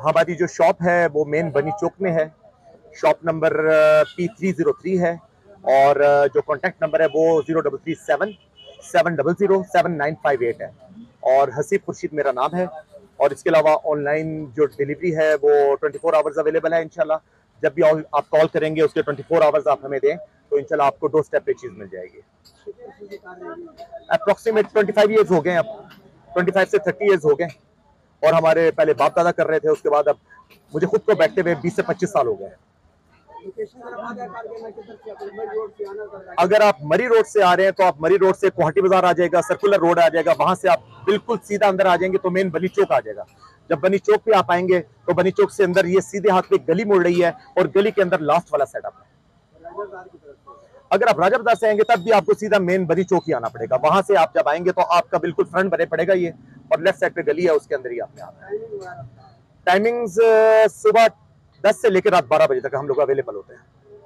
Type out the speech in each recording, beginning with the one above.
हमारी जो शॉप है वो मेन बनी चौक में है। शॉप नंबर P303 है और जो कॉन्टैक्ट नंबर है वो 0337 700 7958 है और हसीब खुर्शीद मेरा नाम है। और इसके अलावा ऑनलाइन जो डिलीवरी है वो 24 आवर्स अवेलेबल है इंशाल्लाह। जब भी आप कॉल करेंगे उसके 24 आवर्स आप हमें दें तो इंशाल्लाह आपको डोर स्टेप पे चीज मिल जाएगी। अप्रोक्सीमेट 25 ईयर्स हो गए, अब 25 से 30 ईयर्स हो गए और हमारे पहले बाप दादा कर रहे थे, उसके बाद अब मुझे खुद को बैठते हुए 20 से 25 साल हो गए। अगर आप मरी रोड से आ रहे हैं तो आप मरी रोड से कोहटी बाजार आ जाएगा, सर्कुलर रोड आ जाएगा, वहां से आप बिल्कुल सीधा अंदर आ जाएंगे तो मेन बनी चौक आ जाएगा। जब बनी चौक पे आप आएंगे तो बनी चौक से अंदर ये सीधे हाथ पे गली मुड़ रही है और गली के अंदर लास्ट वाला सेटअप है। अगर आप राजा बाजार से आएंगे तब भी आपको सीधा मेन बनी चौक ही आना पड़ेगा। वहां से आप जब आएंगे तो आपका बिल्कुल फ्रंट बने पड़ेगा ये, और लेफ्ट साइड पे गली है उसके अंदर ही आपने आना है। टाइमिंग्स सुबह 10 से लेकर रात 12 बजे तक हम लोग अवेलेबल होते हैं।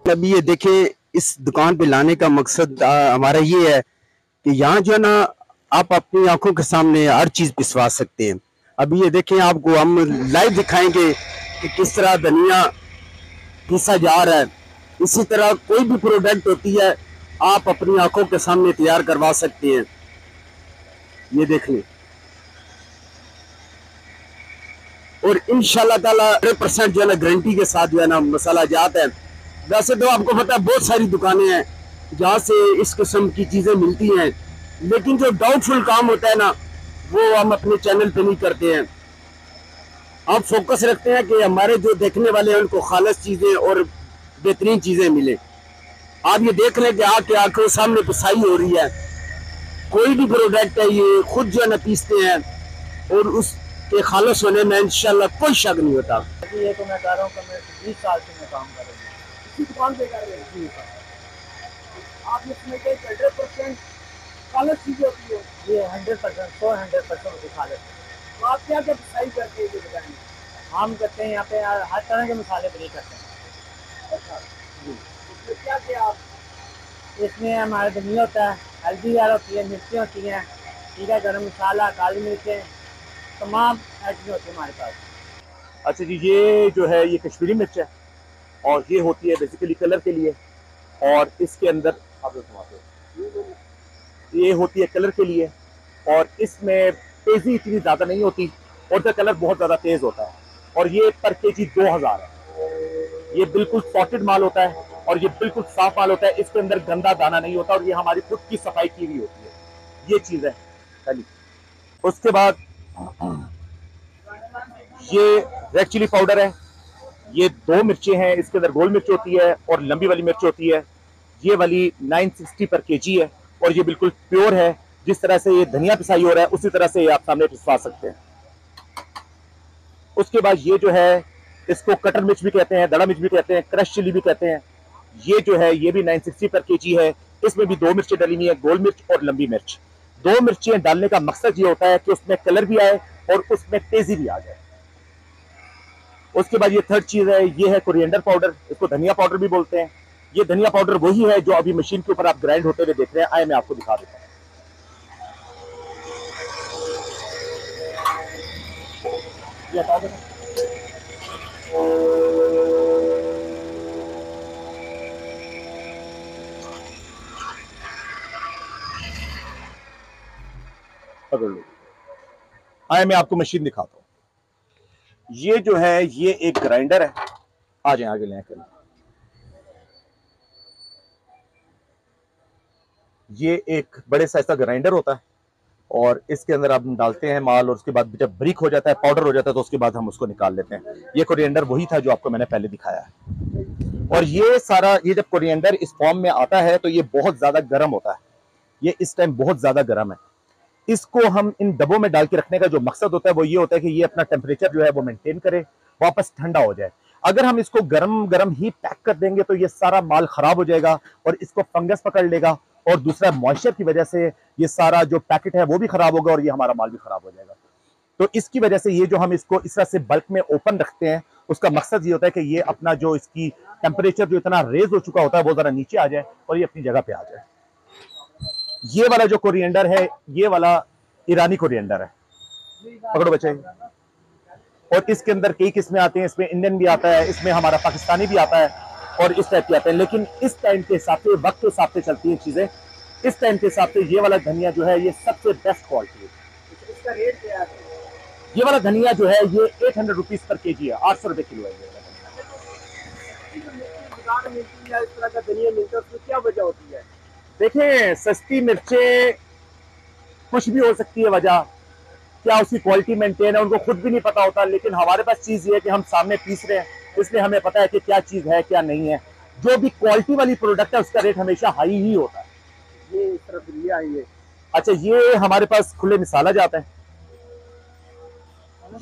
अभी ये देखिए, इस दुकान पे लाने का मकसद हमारा ये है कि यहाँ जो है ना, आप अपनी आंखों के सामने हर चीज पिसवा सकते हैं। अभी ये देखें, आपको हम लाइव दिखाएंगे कि किस तरह धनिया पीसा जा रहा है। इसी तरह कोई भी प्रोडक्ट होती है आप अपनी आंखों के सामने तैयार करवा सकते हैं। ये देख लें, और इंशाल्लाह ताला 100% जो है ना गारंटी के साथ जो है ना मसाला जात है। वैसे तो आपको पता है बहुत सारी दुकानें हैं जहाँ से इस किस्म की चीजें मिलती हैं, लेकिन जो डाउटफुल काम होता है ना वो हम अपने चैनल पे नहीं करते हैं। हम फोकस रखते हैं कि हमारे जो देखने वाले हैं उनको खालिस चीजें और बेहतरीन चीजें मिले। आप ये देख लें कि आपके आंखों सामने पिसाई हो रही है। कोई भी प्रोडक्ट है ये खुद जो है ना पीसते हैं और उसके खालिस होने में इंशाल्लाह कोई शक नहीं होता। ये तो मैं कह रहा हूँ कि मैं 20 साल से मैं काम कर रहा हूँ इसी दुकान पे कर रहे हैं। आप इसमें 100% खालिस चीज़ें होती है, ये 100% 100% होती है खालिस। तो आप क्या क्या पिसाई करते हैं ये बताएं। हम करते हैं यहाँ पे हर तरह के मसाले फ्री करते हैं। अच्छा जी, इसमें क्या क्या आप, इसमें हमारा धनिया होता है, हल्दी वगैरह होती है, मिर्ची होती हैं, ठीक है, गरम मसाला, काली मिर्चें, तमाम आइटमें होती है हमारे पास। अच्छा जी, ये जो है ये कश्मीरी मिर्च है और ये होती है बेसिकली कलर के लिए, और इसके अंदर आप ये होती है कलर के लिए, और इसमें तेजी इतनी ज़्यादा नहीं होती और इसका कलर बहुत ज़्यादा तेज होता है। और ये पर केजी 2000 है। ये बिल्कुल सॉर्टेड माल होता है और ये बिल्कुल साफ माल होता है, इसके अंदर गंदा दाना नहीं होता और ये हमारी खुद की सफाई की हुई होती है। ये चीज़ है पहली। उसके बाद ये रेड चिली पाउडर है। ये 2 मिर्चें हैं, इसके अंदर गोल मिर्च होती है और लंबी वाली मिर्च होती है। ये वाली 960 पर केजी है और ये बिल्कुल प्योर है। जिस तरह से ये धनिया पिसाई हो रहा है उसी तरह से ये आप सामने पिसवा सकते हैं। उसके बाद ये जो है इसको कटर मिर्च भी कहते हैं, दड़ा मिर्च भी कहते हैं, क्रश चिली भी कहते हैं। ये जो है ये भी 960 पर केजी है। इसमें भी 2 मिर्चें डली हुई है, गोल मिर्च और लंबी मिर्च। 2 मिर्चें डालने का मकसद ये होता है कि उसमें कलर भी आए और उसमें तेजी भी आ जाए। उसके बाद ये थर्ड चीज है, ये है कोरिएंडर पाउडर, इसको धनिया पाउडर भी बोलते हैं। ये धनिया पाउडर वही है जो अभी मशीन के ऊपर आप ग्राइंड होते हुए देख रहे हैं। आए मैं आपको दिखा देता हूँ। ये हटा देना। पकड़ लो। आए मैं आपको मशीन दिखाता हूँ। ये जो है ये एक ग्राइंडर है। आ जाए आगे लेकर। ये एक बड़े साइज का ग्राइंडर होता है और इसके अंदर आप डालते हैं माल और उसके बाद जब ब्रिक हो जाता है, पाउडर हो जाता है, तो उसके बाद हम उसको निकाल लेते हैं। ये कोरिएंडर वही था जो आपको मैंने पहले दिखाया है। और ये सारा, ये जब कोरिएंडर इस फॉर्म में आता है तो ये बहुत ज्यादा गर्म होता है। ये इस टाइम बहुत ज्यादा गर्म है। इसको हम इन डब्बों में डाल के रखने का जो मकसद होता है वो ये होता है कि ये अपना टेम्परेचर जो है वो मेंटेन करे, वापस ठंडा हो जाए। अगर हम इसको गरम गरम ही पैक कर देंगे तो ये सारा माल खराब हो जाएगा और इसको फंगस पकड़ लेगा, और दूसरा मॉइस्चर की वजह से ये सारा जो पैकेट है वो भी खराब होगा और ये हमारा माल भी खराब हो जाएगा। तो इसकी वजह से ये जो हम इसको इस तरह से बल्क में ओपन रखते हैं उसका मकसद ये होता है कि ये अपना जो इसकी टेम्परेचर जो इतना रेज हो चुका होता है वो जरा नीचे आ जाए और ये अपनी जगह पे आ जाए। ये वाला जो कोरिएंडर है ये वाला ईरानी कोरिएंडर है। पकड़ो बच्चे। और इसके अंदर कई किस्में आती हैं, इसमें इंडियन भी आता है, इसमें हमारा पाकिस्तानी भी आता है और इस टाइप के आते हैं। लेकिन इस टाइम के हिसाब से, वक्त के हिसाब से चलती हैं चीजें। इस टाइम के हिसाब से ये वाला धनिया जो है ये सबसे बेस्ट क्वालिटी है। इसका रेट क्या है? ये वाला धनिया जो है ये 800 रुपीज पर केजी है, 800 रुपए किलो है ये वाला। दुकान मिलती है इस तरह का धनिया मिलता है, उसकी क्या वजह होती है? देखें, सस्ती मिर्चें कुछ भी हो सकती है वजह, क्या उसकी क्वालिटी मेंटेन है उनको खुद भी नहीं पता होता। लेकिन हमारे पास चीज ये है कि हम सामने पीस रहे हैं, इसलिए हमें पता है कि क्या चीज है क्या नहीं है। जो भी क्वालिटी वाली प्रोडक्ट है उसका रेट हमेशा हाई ही होता है। ये इस तरफ ये आइए। अच्छा, ये हमारे पास खुले मिसाला जाता है।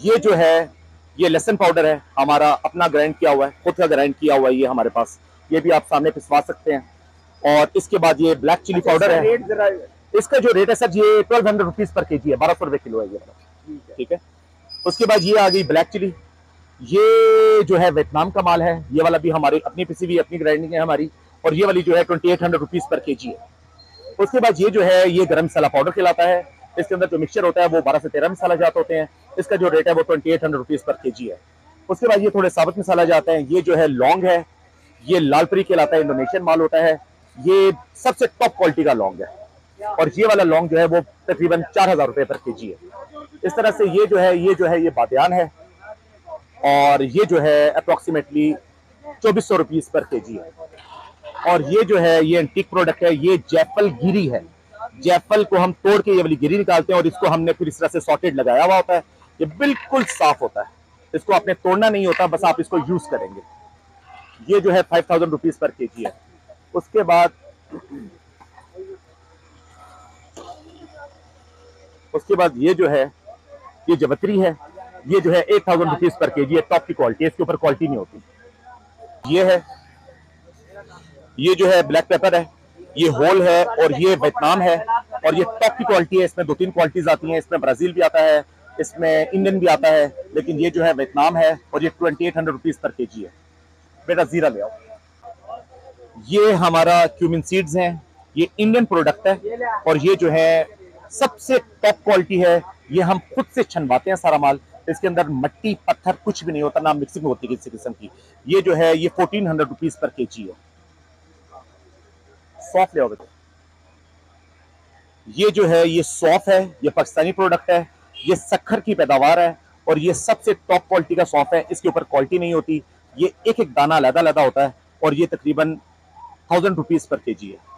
ये जो है ये लहसुन पाउडर है, हमारा अपना ग्राइंड किया हुआ है, खुद का ग्राइंड किया हुआ है ये हमारे पास। ये भी आप सामने पिसवा सकते हैं। और इसके बाद ये ब्लैक चिली पाउडर है। रेट जरा इसका जो रेट है सर ये 1200 रुपीज पर केजी है, 1200 रुपए किलो है ये वाला। ठीक है। उसके बाद ये आ गई ब्लैक चिली, ये जो है वियतनाम का माल है। ये वाला भी हमारी अपनी पिसी हुई अपनी ग्राइंडिंग है हमारी। और ये वाली जो है 2800 रुपीज पर केजी है। उसके बाद ये जो है ये गरम मसाला पाउडर कहलाता है। इसके अंदर जो मिक्सचर होता है वो 12 से 13 मसाला जात होते हैं। इसका जो रेट है वो 2800 रुपीज पर केजी है। उसके बाद ये थोड़े साबुत मसाला जाते हैं। ये जो है लौंग है, ये लालपरी कहलाता है, इंडोनेशियन माल होता है। ये सबसे टॉप क्वालिटी का लौंग है। और ये वाला लौंग जो है वो तकरीबन 4000 रुपए पर केजी है। इस तरह से ये जो है ये बादियान है और ये जो है अप्रोक्सीमेटली 2400 रुपीज पर केजी है। और ये जो है ये एंटीक प्रोडक्ट है, ये जैफल गिरी है। जैफल को हम तोड़ के ये वाली गिरी निकालते हैं और इसको हमने फिर इस तरह से सॉर्टेड लगाया हुआ होता है। ये बिल्कुल साफ होता है, इसको आपने तोड़ना नहीं होता, बस आप इसको यूज करेंगे। ये जो है 5000 रुपीज पर केजी है। उसके बाद ये जो है ये जवतरी है, ये जो है 8000 रुपीज पर केजी है। टॉप की क्वालिटी है, इसके ऊपर क्वालिटी नहीं होती। ये है, ये जो है ब्लैक पेपर है, ये होल है और ये वियतनाम है और ये टॉप की क्वालिटी है। इसमें 2-3 क्वालिटीज आती हैं, इसमें ब्राजील भी आता है, इसमें इंडियन भी आता है, लेकिन ये जो है वियतनाम है और ये 2800 रुपीज पर केजी है। बेटा जीरा ले आओ। ये हमारा क्यूमिन सीड्स हैं, ये इंडियन प्रोडक्ट है और ये जो है सबसे टॉप क्वालिटी है। ये हम खुद से छनवाते हैं सारा माल, इसके अंदर मट्टी पत्थर कुछ भी नहीं होता, ना मिक्सिंग होती किसी किस्म की। ये जो है ये 1400 रुपीज पर केजी है। सौंफ ले आओ बेटा। ये जो है ये सौंफ है, ये पाकिस्तानी प्रोडक्ट है, ये सक्खर की पैदावार है और ये सबसे टॉप क्वालिटी का सौंफ है। इसके ऊपर क्वालिटी नहीं होती, ये एक एक दाना अलग अलग होता है और ये तकरीबन 1000 रुपीज पर केजी है।